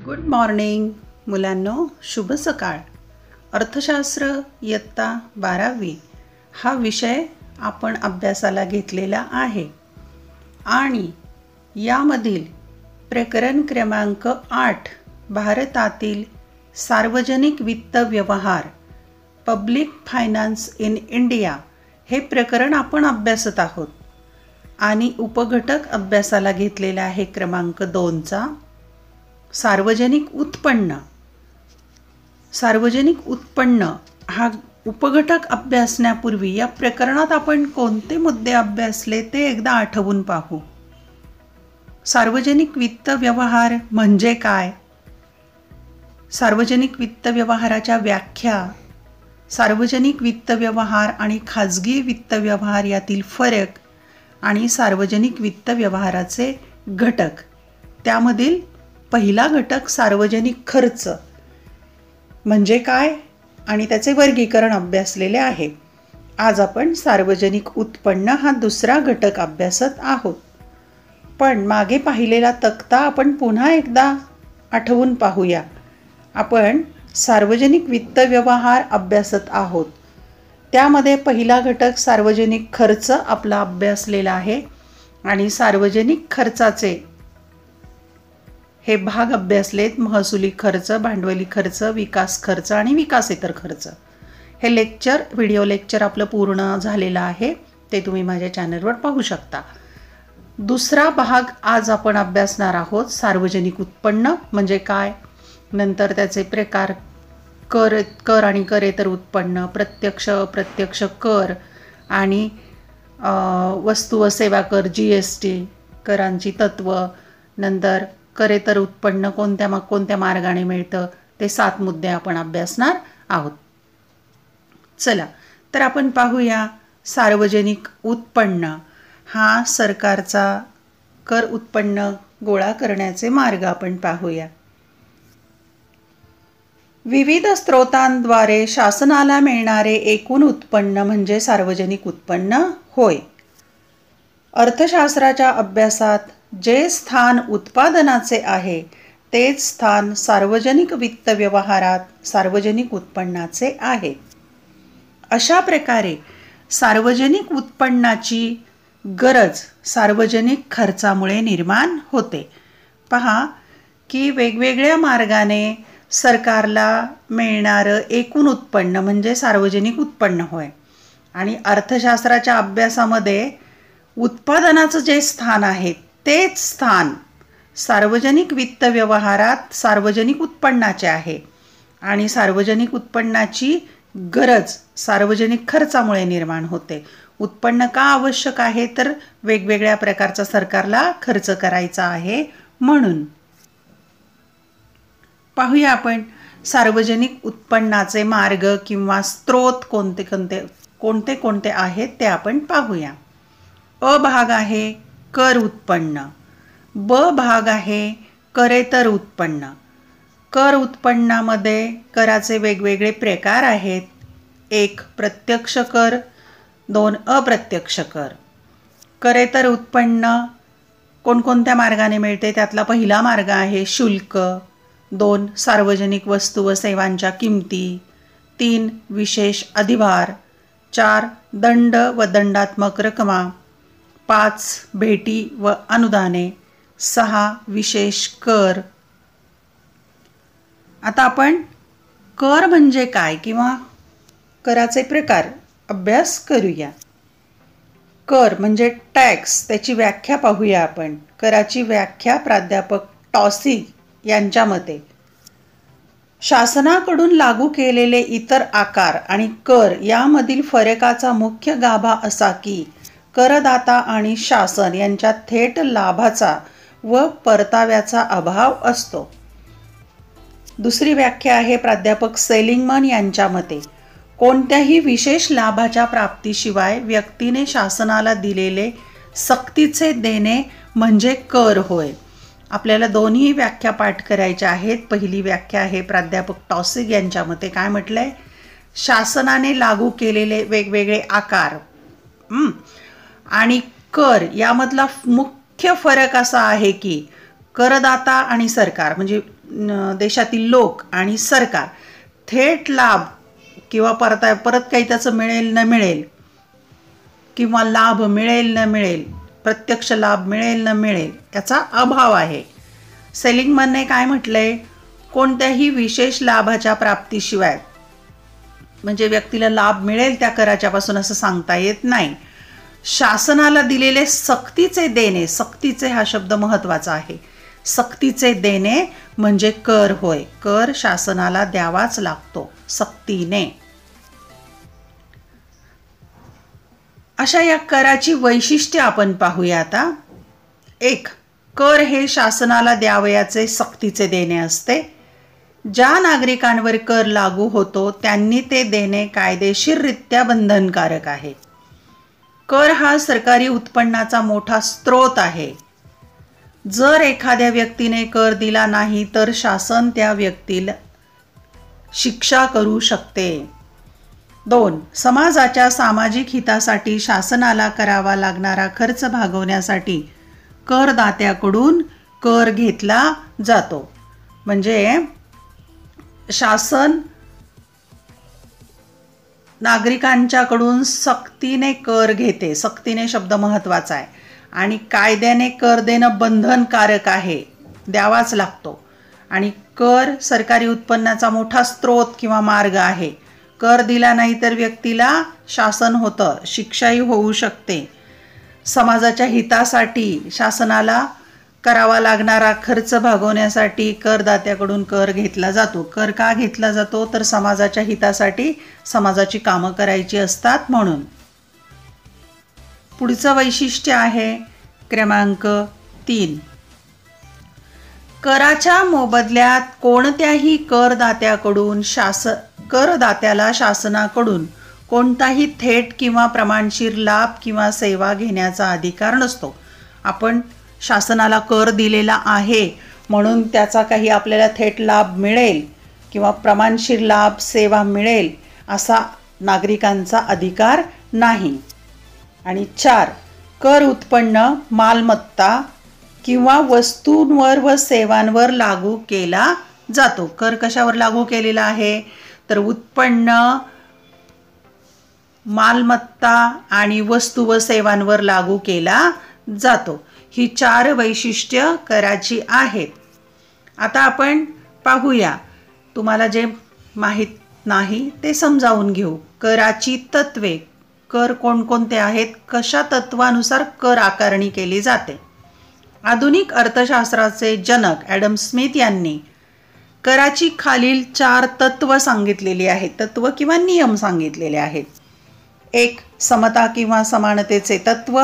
Good morning मुलांनो, शुभ सकाळ. अर्थशास्त्र इयत्ता 12वी हा विषय आपण अभ्यासाला घेतलेला आहे आणि यामधील प्रकरण क्रमांक 8 भारतातील सार्वजनिक वित्त व्यवहार पब्लिक फायनान्स इन इंडिया हे प्रकरण आपण अभ्यासत आहोत आणि उपघटक अभ्यासाला घेतलेला आहे क्रमांक 2चा सार्वजनिक उत्पन्न. सार्वजनिक उत्पन्न हा उपघटक अभ्यासण्यापूर्वी या प्रकरणात आपण कोणते मुद्दे अभ्यासले ते एकदा आठवून पाहू. सार्वजनिक वित्त व्यवहार म्हणजे काय, सार्वजनिक वित्त व्यवहाराच्या व्याख्या, सार्वजनिक वित्त व्यवहार आणि खाजगी वित्त व्यवहार यातील फरक आणि सार्वजनिक वित्त व्यवहाराचे घटक. त्यामधील पहिला घटक सार्वजनिक खर्च म्हणजे काय आणि त्याचे वर्गीकरण अभ्यासलेले आहे. आज आपण सार्वजनिक उत्पन्न हा दुसरा घटक अभ्यासत आहोत. पण मागे पाहिलेला तक्ता आपण पुन्हा एकदा आठवून पाहूया. आपण सार्वजनिक वित्त व्यवहार अभ्यासत आहोत. त्यामध्ये पहिला घटक सार्वजनिक खर्च आपला अभ्यासलेला आहे आणि सार्वजनिक खर्चाचे हे भाग अभ्यासलेत: महसुली खर्च, भांडवली खर्च, विकास खर्च आणि विकासेतर खर्च. हे व्हिडिओ लेक्चर आपलं पूर्ण झालेलं आहे, ते तुम्ही माझ्या चॅनलवर पाहू शकता. दुसरा भाग आज आपण अभ्यासणार आहोत. सार्वजनिक उत्पन्न म्हणजे काय, नंतर त्याचे प्रकार, कर आणि करेतर उत्पन्न, प्रत्यक्ष अप्रत्यक्ष कर आणि वस्तू व सेवा कर GST करांची तत्व, नंतर करेतर उत्पन्न कोणत्या मार्गाने मिळतं, ते 7 मुद्दे आपण अभ्यासणार आहोत. चला तर आपण पाहूया. सार्वजनिक उत्पन्न हा सरकारचा कर उत्पन्न गोळा करण्याचे मार्ग आपण पाहूया. विविध स्रोतांद्वारे शासनाला मिळणारे एकूण उत्पन्न म्हणजे सार्वजनिक उत्पन्न होय. अर्थशास्त्राच्या अभ्यासात जे स्थान उत्पादनाचे आहे तेच स्थान सार्वजनिक वित्त व्यवहारात सार्वजनिक उत्पन्नाचे आहे. अशा प्रकारे सार्वजनिक उत्पन्नाची गरज सार्वजनिक खर्चामुळे निर्माण होते. पहा की वेगवेगळ्या मार्गाने सरकारला मिळणारं एकूण उत्पन्न म्हणजे सार्वजनिक उत्पन्न होय. आणि अर्थशास्त्राच्या अभ्यासामध्ये उत्पादनाचं जे स्थान आहे तेच स्थान सार्वजनिक वित्त व्यवहारात सार्वजनिक उत्पन्नाचे आहे आणि सार्वजनिक उत्पन्नाची गरज सार्वजनिक खर्चामुळे निर्माण होते. उत्पन्न का आवश्यक आहे, तर वेगवेगळ्या प्रकारचा सरकारला खर्च करायचा आहे म्हणून. पाहूया आपण सार्वजनिक उत्पन्नाचे मार्ग किंवा स्रोत कोणते कोणते आहेत ते आपण पाहूया. अ भाग आहे कर उत्पन्न, ब भाग आहे करेतर उत्पन्न. कर उत्पन्नामध्ये कराचे वेगवेगळे प्रकार आहेत: 1 प्रत्यक्ष कर, 2 अप्रत्यक्ष कर. करेतर उत्पन्न कोणकोणत्या मार्गाने मिळते, त्यातला पहिला मार्ग आहे शुल्क, 2 सार्वजनिक वस्तू व सेवांच्या किमती, 3 विशेष अधिभार, 4 दंड व दंडात्मक रकमा, 5 भेटी व अनुदाने, 6 विशेष कर. आता आपण कर म्हणजे काय किंवा कराचे प्रकार अभ्यास करूया. कर म्हणजे टॅक्स, त्याची व्याख्या पाहूया आपण. कराची व्याख्या प्राध्यापक टॉसिग यांच्या मते शासनाकडून लागू केलेले इतर आकार आणि कर यामधील फरकाचा मुख्य गाभा असा की करदाता आणि शासन यांच्यात थेट लाभाचा व परताव्याचा अभाव असतो. दुसरी व्याख्या आहे प्राध्यापक सेलिंगमन यांच्या मते कोणत्याही विशेष लाभाच्या प्राप्तीशिवाय व्यक्तीने शासनाला दिलेले सक्तीचे देणे म्हणजे कर होय. आपल्याला दोन्ही व्याख्या पाठ करायच्या आहेत. पहिली व्याख्या आहे प्राध्यापक टॉसिग यांच्या मते. काय म्हटलंय, शासनाने लागू केलेले वेगवेगळे आकार आणि कर यामधला मुख्य फरक असा आहे की करदाता आणि सरकार म्हणजे देशातील लोक आणि सरकार थेट लाभ किंवा परत काही त्याचं मिळेल न मिळेल किंवा लाभ मिळेल न मिळेल, प्रत्यक्ष लाभ मिळेल न मिळेल याचा अभाव आहे. सेलिंगमनने काय म्हटलंय, कोणत्याही विशेष लाभाच्या प्राप्तीशिवाय म्हणजे व्यक्तीला लाभ मिळेल त्या कराच्यापासून असं सांगता येत नाही. शासनाला दिलेले सक्तीचे देणे, सक्तीचे हा शब्द महत्त्वाचा आहे, सक्तीचे देणे म्हणजे कर होय. कर शासनाला द्यावाच लागतो सक्तीने. अशा या कराची वैशिष्ट्ये आपण पाहूया आता. 1. कर हे शासनाला द्यावयाचे सक्तीचे देणे असते. ज्या नागरिकांवर कर लागू होतो त्यांनी ते देणे कायदेशीररित्या बंधनकारक आहे. कर हा सरकारी उत्पन्नाचा मोठा स्रोत आहे. जर एखाद्या व्यक्तीने कर दिला नाही तर शासन त्या व्यक्तीला शिक्षा करू शकते. 2. समाजाच्या सामाजिक हितासाठी शासनाला करावा लागणारा खर्च भागवण्यासाठी करदात्याकडून कर घेतला जातो. म्हणजे शासन नागरिकांच्याकडून सक्तीने कर घेते. सक्तीने शब्द महत्त्वाचा आहे. आणि कायद्याने कर देणं बंधनकारक आहे, द्यावाच लागतो. आणि कर सरकारी उत्पन्नाचा मोठा स्रोत किंवा मार्ग आहे. कर दिला नाही तर व्यक्तीला शासन होतं, शिक्षाही होऊ शकते. समाजाच्या हितासाठी शासनाला करावा लागणारा खर्च भागवण्यासाठी करदात्याकडून कर घेतला जातो. कर का घेतला जातो तर समाजाच्या हितासाठी, समाजाची कामं करायची असतात म्हणून. पुढचं वैशिष्ट्य आहे क्रमांक 3. कराच्या मोबदल्यात कोणत्याही करदात्याला शासनाकडून कोणताही थेट किंवा प्रमाणशीर लाभ किंवा सेवा घेण्याचा अधिकार नसतो. आपण शासनाला कर दिलेला आहे म्हणून त्याचा काही आपल्याला थेट लाभ मिळेल किंवा प्रमाणशीर लाभ सेवा मिळेल असा नागरिकांचा अधिकार नाही. आणि 4. कर उत्पन्न मालमत्ता किंवा वस्तूंवर व सेवांवर लागू केला जातो. कर कशावर लागू केलेला आहे तर उत्पन्न, मालमत्ता आणि वस्तू व सेवांवर लागू केला जातो. ही 4 वैशिष्ट्य कराची आहेत. आता आपण पाहूया, तुम्हाला जे माहीत नाही ते समजावून घेऊ. कराची तत्वे, कर कोणकोणते आहेत, कशा तत्वानुसार कर आकारणी केली जाते. आधुनिक अर्थशास्त्राचे जनक ॲडम स्मिथ यांनी कराची खालील 4 तत्व सांगितलेली आहेत, तत्व किंवा नियम सांगितलेले आहेत. 1. समता किंवा समानतेचे तत्व.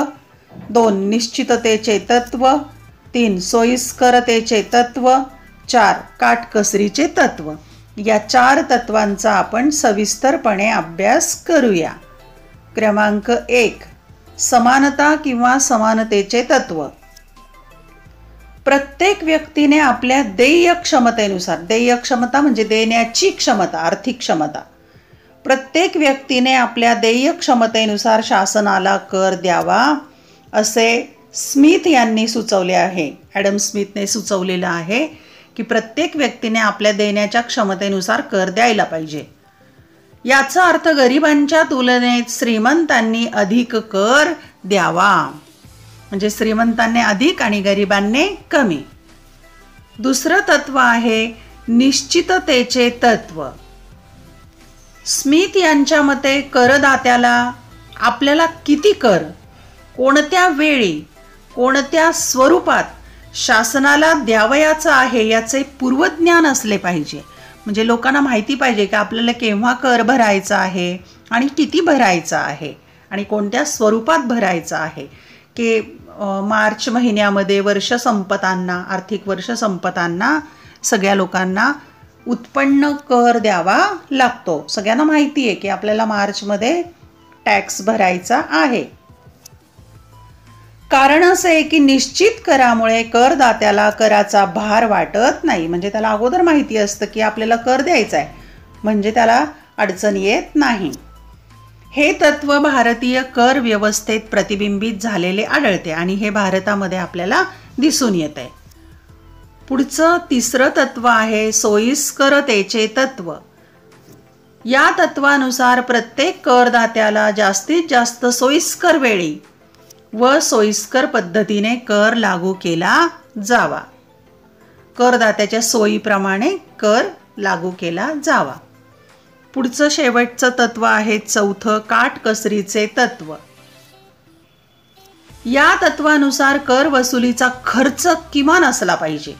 2. निश्चिततेचे तत्व. 3. सोयीस्करतेचे तत्व. 4. काटकसरीचे तत्व. या 4 तत्वांचा आपण सविस्तरपणे अभ्यास करूया. क्रमांक 1. समानता किंवा समानतेचे तत्व. प्रत्येक व्यक्तीने आपल्या देय क्षमतेनुसार, देय क्षमता म्हणजे देण्याची क्षमता, आर्थिक क्षमता, प्रत्येक व्यक्तीने आपल्या देय क्षमतेनुसार शासनाला कर द्यावा असे स्मिथ यांनी सुचवले आहे. ॲडम स्मिथने सुचवलेलं आहे की प्रत्येक व्यक्तीने आपल्या देण्याच्या क्षमतेनुसार कर द्यायला पाहिजे. याचा अर्थ गरिबांच्या तुलनेत श्रीमंतांनी अधिक कर द्यावा, म्हणजे श्रीमंतांनी अधिक आणि गरिबांनी कमी. दुसरं तत्व आहे निश्चिततेचे तत्व. स्मिथ यांच्या मते करदात्याला आपल्याला किती कर, कोणत्या वेळी, कोणत्या स्वरूपात शासनाला द्यावयाचं आहे याचे पूर्वज्ञान असले पाहिजे. म्हणजे लोकांना माहिती पाहिजे की आपल्याला केव्हा कर भरायचा आहे आणि किती भरायचा आहे आणि कोणत्या स्वरूपात भरायचा आहे. की मार्च महिन्यामध्ये वर्ष संपताना, आर्थिक वर्ष संपताना सगळ्या लोकांना उत्पन्न कर द्यावा लागतो. सगळ्यांना माहिती आहे की आपल्याला मार्चमध्ये टॅक्स भरायचा आहे. कारण असं आहे की निश्चित करामुळे करदात्याला कराचा भार वाटत नाही. म्हणजे त्याला अगोदर माहिती असतं की आपल्याला कर द्यायचा आहे, म्हणजे त्याला अडचण येत नाही. हे तत्व भारतीय कर व्यवस्थेत प्रतिबिंबित झालेले आढळते आणि हे भारतामध्ये आपल्याला दिसून येत आहे. पुढचं तिसरं तत्व आहे सोयीस्करतेचे तत्व. या तत्वानुसार प्रत्येक करदात्याला जास्तीत जास्त सोयीस्कर वेळी व सोयीस्कर पद्धतीने कर लागू केला जावा. करदात्याच्या सोयीप्रमाणे कर लागू केला जावा. पुढचं शेवटचं तत्व आहे चौथं काटकसरीचे तत्व. या तत्वानुसार कर वसुलीचा खर्च किमान असला पाहिजे.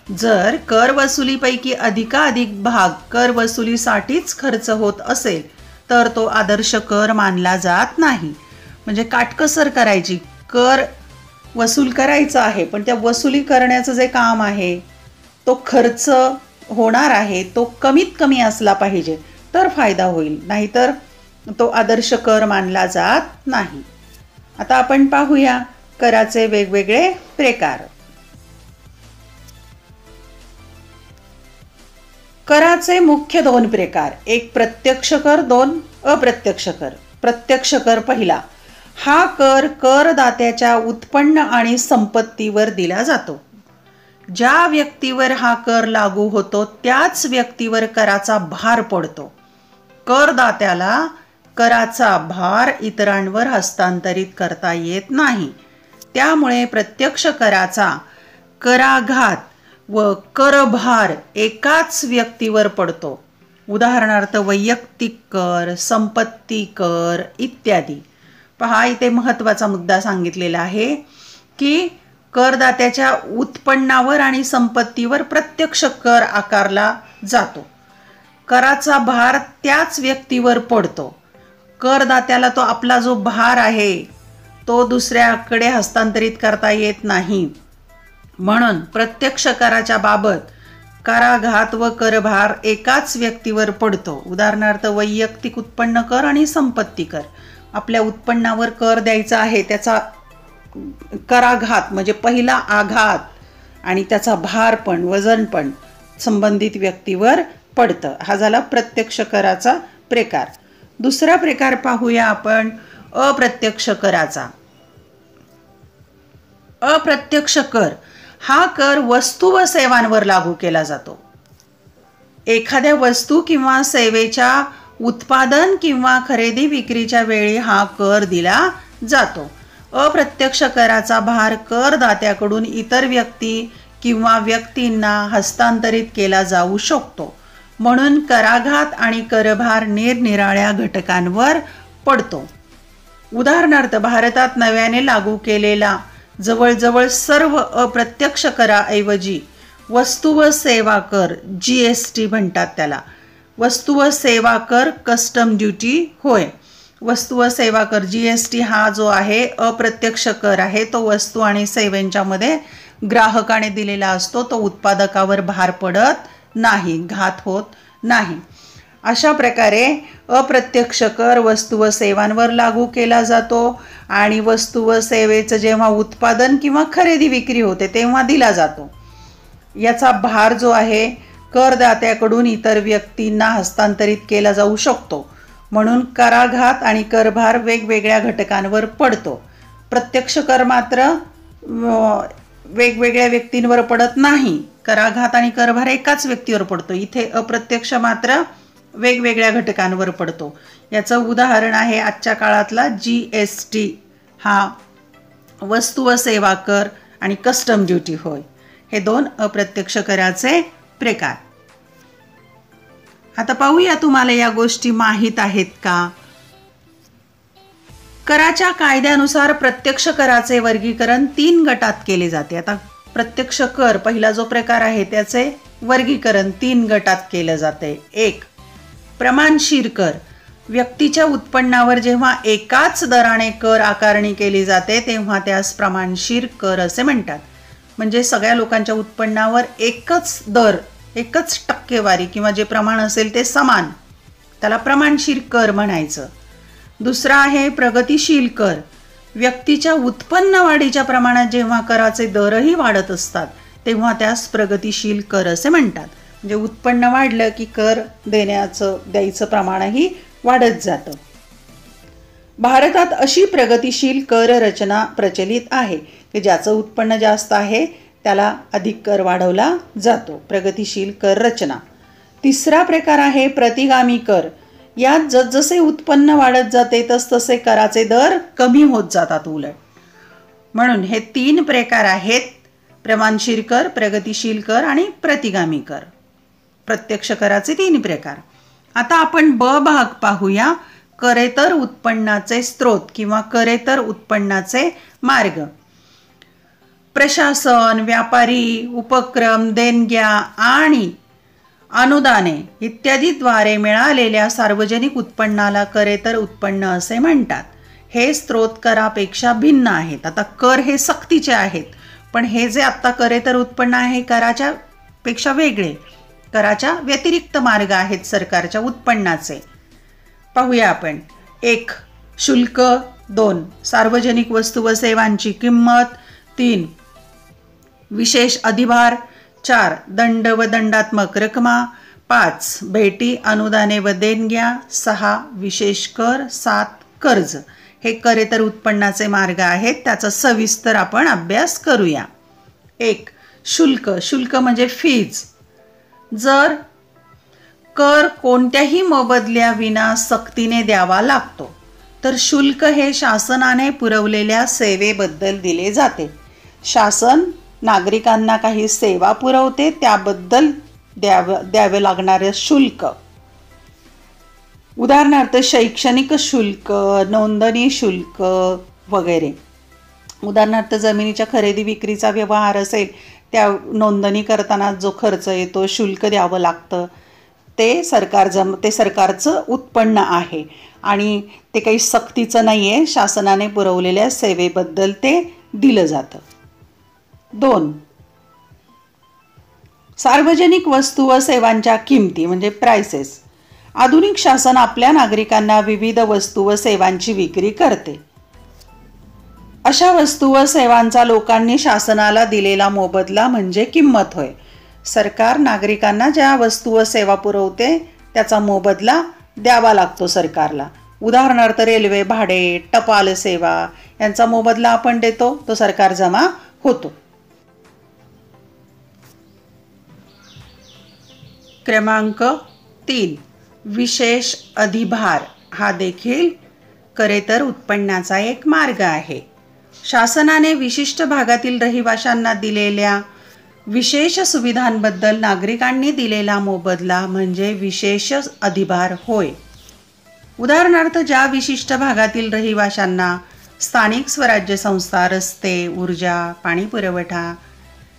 जर कर वसुलीपैकी अधिकाधिक भाग कर वसुलीसाठीच खर्च होत असेल तर तो आदर्श कर मानला जात नाही. म्हणजे काटकसर करायची, कर वसूल करायचा आहे पण त्या वसुली करण्याचं जे काम आहे तो खर्च होणार आहे तो कमीत कमी असला पाहिजे तर फायदा होईल, नाहीतर तो आदर्श कर मानला जात नाही. आता आपण पाहूया कराचे वेगवेगळे प्रकार. कराचे मुख्य 2 प्रकार, एक प्रत्यक्ष कर, 2 अप्रत्यक्ष कर. प्रत्यक्ष कर पहिला. हा कर करदात्याच्या उत्पन्न आणि संपत्तीवर दिला जातो. ज्या व्यक्तीवर हा कर लागू होतो त्याच व्यक्तीवर कराचा भार पडतो. करदात्याला कराचा भार इतरांवर हस्तांतरित करता येत नाही. त्यामुळे प्रत्यक्ष कराचा कराघात व करभार एकाच व्यक्तीवर पडतो. उदाहरणार्थ वैयक्तिक कर, संपत्ती कर इत्यादी. पहा, इथे महत्त्वाचा मुद्दा सांगितलेला आहे की करदात्याच्या उत्पन्नावर आणि संपत्तीवर प्रत्यक्ष कर आकारला जातो. कराचा भार त्याच व्यक्तीवर पडतो. करदात्याला तो आपला जो भार आहे तो दुसऱ्याकडे हस्तांतरित करता येत नाही. म्हणून प्रत्यक्ष कराच्या बाबत कराघात व करभार एकाच व्यक्तीवर पडतो. उदाहरणार्थ वैयक्तिक उत्पन्न कर आणि संपत्ती कर. आपल्या उत्पन्नावर कर द्यायचा आहे, त्याचा कराघात म्हणजे पहिला आघात आणि त्याचा भार पण वजन पण संबंधित व्यक्तीवर पडतं. हा झाला प्रत्यक्ष कराचा प्रकार. दुसरा प्रकार पाहूया आपण अप्रत्यक्ष कराचा. अप्रत्यक्ष कर हा कर वस्तू व सेवांवर लागू केला जातो. एखाद्या वस्तू किंवा सेवेच्या उत्पादन किंवा खरेदी विक्रीच्या वेळी हा कर दिला जातो. अप्रत्यक्ष कराचा भार करदात्याकडून इतर व्यक्ती किंवा व्यक्तींना हस्तांतरित केला जाऊ शकतो. म्हणून कराघात आणि करभार निरनिराळ्या घटकांवर पडतो. उदाहरणार्थ भारतात नव्याने लागू केलेला जवळजवळ सर्व अप्रत्यक्ष कराऐवजी वस्तू व सेवा कर GST म्हणतात त्याला. वस्तू व सेवा कर कस्टम ड्युटी होय. वस्तू व सेवा कर GST हा जो आहे अप्रत्यक्ष कर आहे तो वस्तू आणि सेवांच्यामध्ये ग्राहकाने दिलेला असतो. तो उत्पादकावर भार पडत नाही, घात होत नाही. अशा प्रकारे अप्रत्यक्ष कर वस्तू व सेवांवर लागू केला जातो आणि वस्तू व सेवेचं जेव्हा उत्पादन किंवा खरेदी विक्री होते तेव्हा दिला जातो. याचा भार जो आहे करदात्याकडून इतर व्यक्तींना हस्तांतरित केला जाऊ शकतो. म्हणून कराघात आणि करभार वेगवेगळ्या घटकांवर पडतो. प्रत्यक्ष कर मात्र वेगवेगळ्या व्यक्तींवर पडत नाही. कराघात आणि करभार एकाच व्यक्तीवर पडतो. इथे अप्रत्यक्ष मात्र वेगवेगळ्या घटकांवर पडतो. याचं उदाहरण आहे आजच्या काळातला GST हा वस्तू व सेवा कर आणि कस्टम ड्युटी होय. हे 2 अप्रत्यक्ष कराचे प्रकार. आता पाहूया तुम्हाला या गोष्टी माहीत आहेत का. कराच्या कायद्यानुसार प्रत्यक्ष कराचे वर्गीकरण 3 गटात केले जाते. आता प्रत्यक्ष कर पहिला जो प्रकार आहे त्याचे वर्गीकरण 3 गटात केले जाते. 1 प्रमाणशीर कर. व्यक्तीच्या उत्पन्नावर जेव्हा एकाच दराने कर आकारणी केली जाते तेव्हा त्यास प्रमाणशीर कर असे म्हणतात. म्हणजे सगळ्या लोकांच्या उत्पन्नावर एकच दर, एकच टक्केवारी किंवा जे प्रमाण असेल ते समान, त्याला प्रमाणशीर कर म्हणायचं. दुसरा आहे प्रगतिशील कर. व्यक्तीच्या उत्पन्न वाढीच्या प्रमाणात जेव्हा कराचे दरही वाढत असतात तेव्हा त्यास प्रगतिशील कर असे म्हणतात. म्हणजे उत्पन्न वाढलं की कर द्यायचं प्रमाणही वाढत जातं. भारतात अशी प्रगतिशील कर रचना प्रचलित आहे की ज्याचं उत्पन्न जास्त आहे त्याला अधिक कर वाढवला जातो. प्रगतिशील कर रचना. तिसरा प्रकार आहे प्रतिगामी कर. यात जसजसे उत्पन्न वाढत जाते तसतसे कराचे दर कमी होत जातात उलट. म्हणून हे 3 प्रकार आहेत: प्रमाणशील कर, प्रगतिशील कर आणि प्रतिगामी कर. प्रत्यक्ष कराचे 3 प्रकार. आता आपण ब भाग पाहूया. करेतर उत्पन्नाचे स्रोत किंवा करेतर उत्पन्नाचे मार्ग. प्रशासन, व्यापारी, उपक्रम, देणग्या आणि अनुदाने इत्यादीद्वारे मिळालेल्या सार्वजनिक उत्पन्नाला करेतर उत्पन्न असे म्हणतात. हे स्रोत करापेक्षा भिन्न आहेत. आता कर हे सक्तीचे आहेत, पण हे जे आत्ता करेतर उत्पन्न आहे कराच्या पेक्षा वेगळे, कराच्या व्यतिरिक्त मार्ग आहेत सरकारच्या उत्पन्नाचे. पाहूया आपण. 1. शुल्क. 2. सार्वजनिक वस्तू व सेवांची किंमत. 3. विशेष अधिभार. 4. दंड व दंडात्मक रकमा. 5. भेटी, अनुदाने व देणग्या. 6. विशेष कर. 7. कर्ज. हे करेतर उत्पन्नाचे मार्ग आहेत. त्याचा सविस्तर आपण अभ्यास करूया. 1. शुल्क. शुल्क म्हणजे फीज. जर कर कोणत्याही मोबदल्याविना सक्तीने द्यावा लागतो तर शुल्क हे शासनाने पुरवलेल्या सेवेबद्दल दिले जाते. शासन नागरिकांना काही सेवा पुरवते त्याबद्दल द्यावे लागणारे शुल्क. उदाहरणार्थ शैक्षणिक शुल्क, नोंदणी शुल्क वगैरे. उदाहरणार्थ जमिनीच्या खरेदी विक्रीचा व्यवहार असेल, त्या नोंदणी करताना जो खर्च येतो, शुल्क द्यावं लागतं, ते सरकारचं उत्पन्न आहे आणि ते काही सक्तीचं नाही आहे. शासनाने पुरवलेल्या सेवेबद्दल ते दिलं जातं. 2. सार्वजनिक वस्तू व सेवांच्या किमती म्हणजे प्राइसेस. आधुनिक शासन आपल्या नागरिकांना विविध वस्तू व सेवांची विक्री करते. अशा वस्तू व सेवांचा लोकांनी शासनाला दिलेला मोबदला म्हणजे किंमत होय. सरकार नागरिकांना ज्या वस्तू व सेवा पुरवते त्याचा मोबदला द्यावा लागतो सरकारला. उदाहरणार्थ रेल्वे भाडे, टपाल सेवा यांचा मोबदला आपण देतो, तो सरकार जमा होतो. क्रमांक 3. विशेष अधिभार. हा देखील करेतर उत्पन्नाचा एक मार्ग आहे. शासनाने विशिष्ट भागातील रहिवाशांना दिलेल्या विशेष सुविधांबद्दल नागरिकांनी दिलेला मोबदला म्हणजे विशेष अधिभार होय. उदाहरणार्थ ज्या विशिष्ट भागातील रहिवाशांना स्थानिक स्वराज्य संस्था, रस्ते, ऊर्जा, पाणी पुरवठा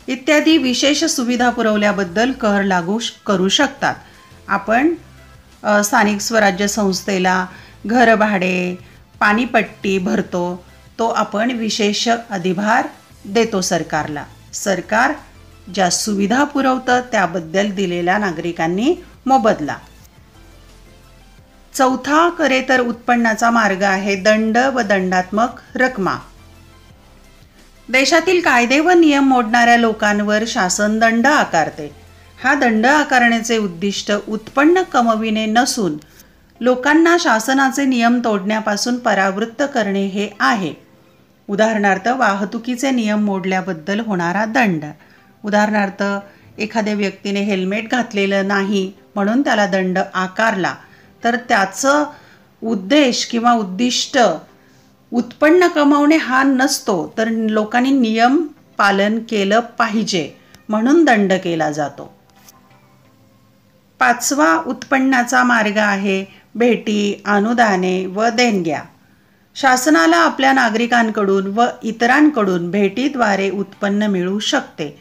इत्यादी विशेष सुविधा पुरवल्याबद्दल कर लागू करू शकतात. आपण स्थानिक स्वराज्य संस्थेला घर भाडे, पाणीपट्टी भरतो, तो आपण विशेष अधिभार देतो सरकारला. सरकार ज्या सुविधा पुरवतं त्याबद्दल दिलेला नागरिकांनी मोबदला. 4. करेतर उत्पन्नाचा मार्ग आहे दंड व दंडात्मक रकमा. देशातील कायदे व नियम मोडणाऱ्या लोकांवर शासन दंड आकारते. हा दंड आकारण्याचे उद्दिष्ट उत्पन्न कमविणे नसून लोकांना शासनाचे नियम तोडण्यापासून परावृत्त करणे हे आहे. उदाहरणार्थ वाहतुकीचे नियम मोडल्याबद्दल होणारा दंड. उदाहरणार्थ एखाद्या व्यक्तीने हेल्मेट घातलेलं नाही म्हणून त्याला दंड आकारला तर त्याचं उद्देश किंवा उद्दिष्ट उत्पन्न कमावणे हा नसतो, तर लोकांनी नियम पालन केलं पाहिजे म्हणून दंड केला जातो. 5. उत्पन्नाचा मार्ग आहे भेटी, अनुदाने व देणग्या. शासनाला आपल्या नागरिकांकडून व इतरांकडून भेटीद्वारे उत्पन्न मिळू शकते.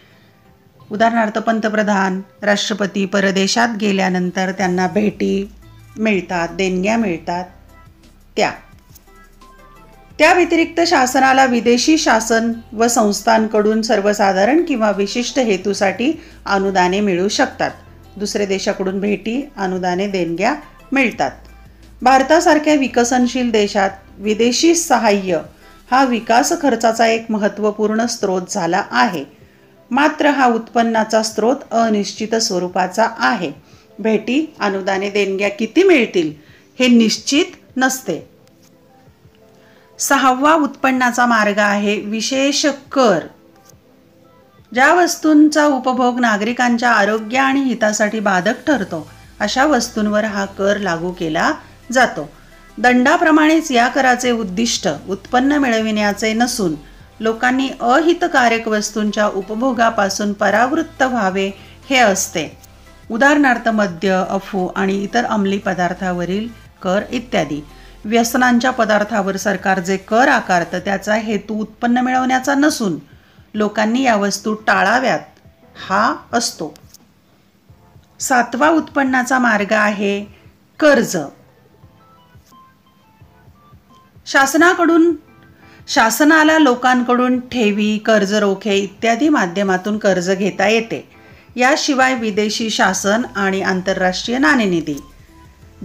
उदाहरणार्थ पंतप्रधान, राष्ट्रपती परदेशात गेल्यानंतर त्यांना भेटी मिळतात, देणग्या मिळतात. त्या व्यतिरिक्त शासनाला विदेशी शासन व संस्थांकडून सर्वसाधारण किंवा विशिष्ट हेतूसाठी अनुदाने मिळू शकतात. दुसऱ्या देशाकडून भेटी, अनुदाने, देणग्या मिळतात. भारतासारख्या विकसनशील देशात विदेशी सहाय्य हा विकास खर्चाचा एक महत्त्वपूर्ण स्रोत झाला आहे. मात्र हा उत्पन्नाचा स्रोत अनिश्चित स्वरूपाचा आहे. भेटी, अनुदाने, देणग्या किती मिळतील हे निश्चित नसते. 6. उत्पन्नाचा मार्ग आहे विशेष कर. ज्या वस्तूंचा उपभोग नागरिकांच्या आरोग्य आणि हितासाठी बाधक ठरतो अशा वस्तूंवर हा कर लागू केला जातो. दंडाप्रमाणेच या कराचे उद्दिष्ट उत्पन्न मिळविण्याचे नसून लोकांनी अहितकारक वस्तूंच्या उपभोगापासून परावृत्त व्हावे हे असते. उदाहरणार्थ मद्य, अफू आणि इतर अंमली पदार्थावरील कर इत्यादी. व्यसनांच्या पदार्थावर सरकार जे कर आकारतं त्याचा हेतू उत्पन्न मिळवण्याचा नसून लोकांनी या वस्तू टाळाव्यात हा असतो. 7वा उत्पन्नाचा मार्ग आहे कर्ज. शासनाला लोकांकडून ठेवी, कर्ज रोखे इत्यादी माध्यमातून कर्ज घेता येते. याशिवाय विदेशी शासन आणि आंतरराष्ट्रीय नाणेनिधी,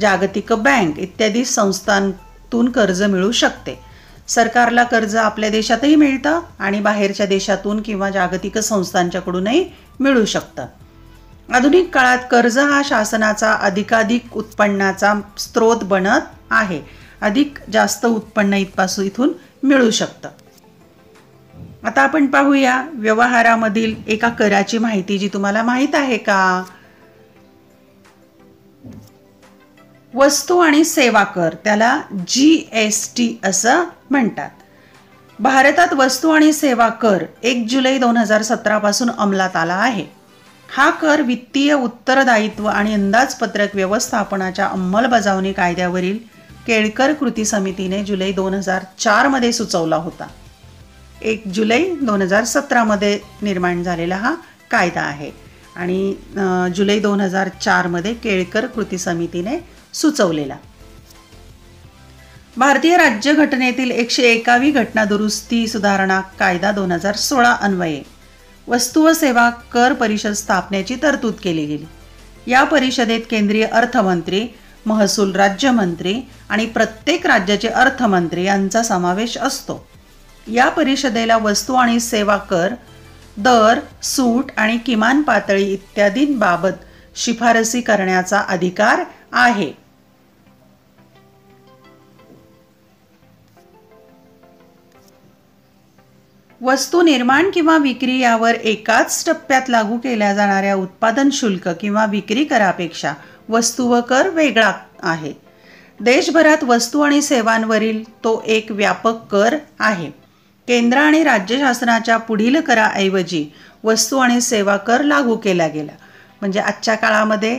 जागतिक बँक इत्यादी संस्थांतून कर्ज मिळू शकते. सरकारला कर्ज आपल्या देशातही मिळतं आणि बाहेरच्या देशातून किंवा जागतिक संस्थांच्याकडूनही मिळू शकतं. आधुनिक काळात कर्ज हा शासनाचा अधिकाधिक उत्पन्नाचा स्रोत बनत आहे. अधिक जास्त उत्पन्न इथून मिळू शकतं. आता आपण पाहूया व्यवहारामधील एका कराची माहिती जी तुम्हाला माहीत आहे का? वस्तू आणि सेवा कर, त्याला GST असं म्हणतात. भारतात वस्तू आणि सेवा कर 1 जुलै 2017 पासून अंमलात आला आहे. हा कर वित्तीय उत्तरदायित्व आणि अंदाजपत्रक व्यवस्थापनाच्या अंमलबजावणी कायद्यावरील केळकर कृती समितीने जुलै 2004 मध्ये सुचवला होता. 1 जुलै 2017 मध्ये निर्माण झालेला हा कायदा आहे आणि जुलै 2004 मध्ये केळकर कृती समितीने सुचवलेला. भारतीय राज्यघटनेतील 101वी घटना दुरुस्ती सुधारणा कायदा 2016 अन्वये वस्तू व सेवा कर परिषद स्थापनेची तरतूद केली गेली. या परिषदेत केंद्रीय अर्थमंत्री, महसूल राज्यमंत्री आणि प्रत्येक राज्याचे अर्थमंत्री यांचा समावेश असतो. या परिषदेला वस्तू आणि सेवा कर, दर, सूट आणि किमान पातळी इत्यादींबाबत शिफारसी करण्याचा अधिकार आहे. वस्तू निर्माण किंवा विक्री यावर एकाच टप्प्यात लागू केल्या जाणाऱ्या उत्पादन शुल्क किंवा विक्री करापेक्षा वस्तू व कर वेगळा आहे. देशभरात वस्तू आणि सेवांवरील तो एक व्यापक कर आहे. केंद्र आणि राज्य शासनाच्या पुढील कराऐवजी वस्तू आणि सेवा कर लागू केला गेला. म्हणजे आजच्या काळामध्ये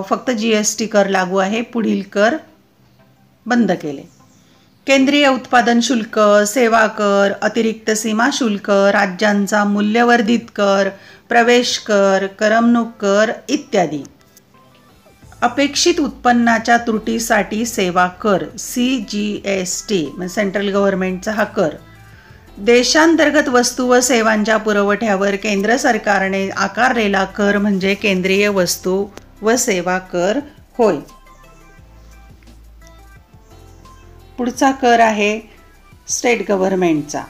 फक्त GST कर लागू आहे, पुढील कर बंद केले. केंद्रीय उत्पादन शुल्क, सेवा कर, अतिरिक्त सीमा शुल्क, राज्यांचा मूल्यवर्धित कर, प्रवेश कर, करमणूक कर इत्यादी. अपेक्षित उत्पन्नाच्या त्रुटीसाठी सेवा कर CGST म्हणजे सेंट्रल गव्हर्नमेंटचा हा कर. देशांतर्गत वस्तू व सेवांच्या पुरवठ्यावर केंद्र सरकारने आकारलेला कर म्हणजे केंद्रीय वस्तू व सेवा कर होय. पुढचा कर आहे स्टेट गव्हर्नमेंटचा.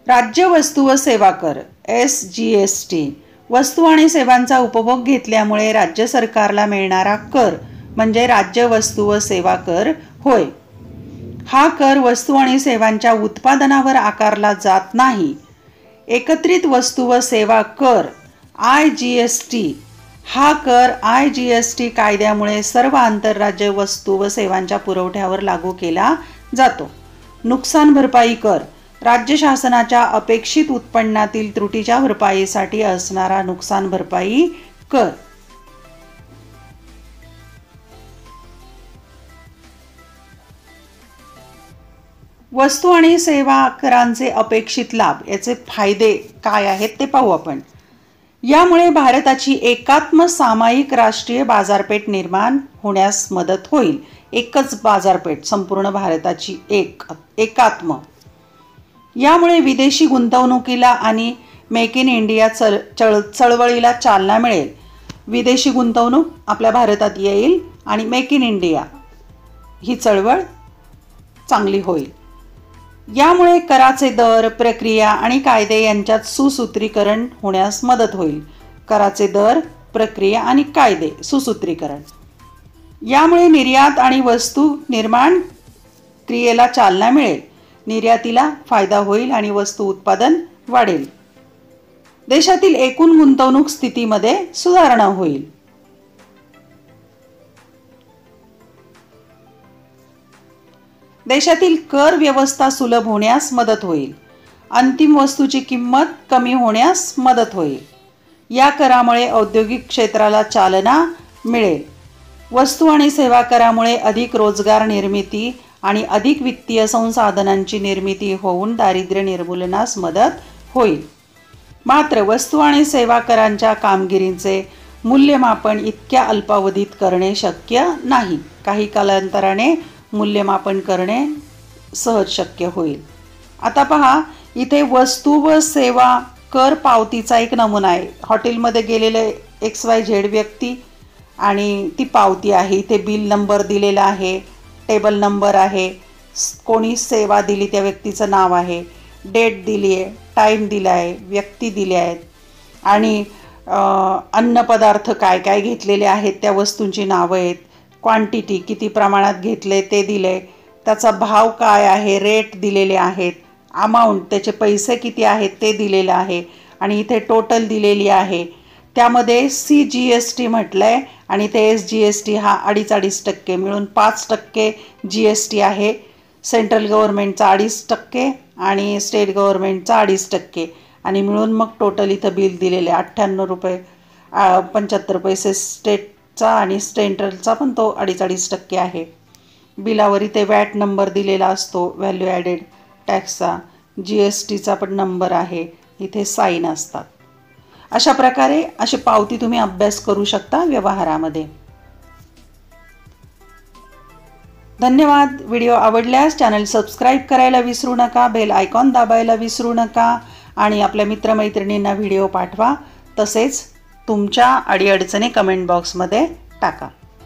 राज्य वस्तू व सेवा कर SGST. वस्तू आणि सेवांचा उपभोग घेतल्यामुळे राज्य सरकारला मिळणारा कर म्हणजे राज्य वस्तू व सेवा कर होय. हा कर वस्तू आणि सेवांच्या उत्पादनावर आकारला जात नाही. एकत्रित वस्तू व सेवा कर IGST. हा कर IGST कायद्यामुळे सर्व आंतरराज्य वस्तू व सेवांच्या पुरवठ्यावर लागू केला जातो. नुकसान भरपाई कर राज्य शासनाच्या अपेक्षित उत्पन्नातील त्रुटीच्या भरपाईसाठी असणारा नुकसान भरपाई कर. वस्तू आणि सेवा करांचे अपेक्षित लाभ, याचे फायदे काय आहेत ते पाहू आपण. यामुळे भारताची एकात्म सामायिक राष्ट्रीय बाजारपेठ निर्माण होण्यास मदत होईल. एकच बाजारपेठ संपूर्ण भारताची एकात्म. यामुळे विदेशी गुंतवणुकीला आणि मेक इन इंडिया चळवळीला चालना मिळेल. विदेशी गुंतवणूक आपल्या भारतात येईल आणि मेक इन इंडिया ही चळवळ चांगली होईल. यामुळे कराचे दर, प्रक्रिया आणि कायदे यांच्यात सुसूत्रीकरण होण्यास मदत होईल. कराचे दर, प्रक्रिया आणि कायदे सुसूत्रीकरण. यामुळे निर्यात आणि वस्तू निर्माण क्रियेला चालना मिळेल. निर्यातीला फायदा होईल आणि वस्तू उत्पादन वाढेल. देशातील एकूण गुंतवणूक स्थितीमध्ये सुधारणा होईल. देशातील कर व्यवस्था सुलभ होण्यास मदत होईल. अंतिम वस्तूची किंमत कमी होण्यास मदत होईल. या करामुळे औद्योगिक क्षेत्राला चालना मिळेल. वस्तू आणि सेवा करामुळे अधिक रोजगार निर्मिती आणि अधिक वित्तीय संसाधनांची निर्मिती होऊन दारिद्र्य निर्मूलनास मदत होईल. मात्र वस्तू आणि सेवा करांच्या कामगिरीचे मूल्यमापन इतक्या अल्पावधीत करणे शक्य नाही. काही कालांतराने मूल्यमापन करणे सहज शक्य होईल. आता पहा, इथे वस्तू व सेवा कर पावतीचा एक नमुना आहे. हॉटेलमध्ये गेलेले XYZ व्यक्ती आणि ती पावती आहे. इथे बिल नंबर दिलेला आहे, टेबल नंबर आहे, कोणी सेवा दिली त्या व्यक्तीचं नाव आहे, डेट दिली आहे, टाईम दिला आहे, व्यक्ती दिले आहेत आणि अन्नपदार्थ काय काय घेतलेले आहेत त्या वस्तूंची नावं आहेत, क्वांटिटी किती प्रमाणात घेतले ते दिले, त्याचा भाव काय आहे, रेट दिलेले आहेत, अमाऊंट त्याचे पैसे किती आहेत ते दिलेलं आहे आणि इथे टोटल दिलेली आहे. त्यामध्ये CGST म्हटलं आहे आणि ते SGST हा 2.5% मिळून 5% GST आहे. सेंट्रल गव्हर्नमेंटचा 2.5% आणि स्टेट गव्हर्नमेंटचा 2.5% आणि मिळून मग टोटल इथं बिल दिलेले 98 रुपये 75 पैसे स्टेटचा आणि सेंट्रलचा पण तो 2.5% आहे. बिलावर इथे वॅट नंबर दिलेला असतो, व्हॅल्यू ॲडेड टॅक्सचा, GSTचा पण नंबर आहे, इथे साईन असतात. अशा प्रकारे अशी पावती तुम्ही अभ्यास करू शकता व्यवहारामध्ये. धन्यवाद. व्हिडिओ आवडल्यास चॅनल सबस्क्राईब करायला विसरू नका, बेल आयकॉन दाबायला विसरू नका आणि आपल्या मित्रमैत्रिणींना व्हिडिओ पाठवा. तसेच तुमच्या अडीअडचणी कमेंट बॉक्समध्ये टाका.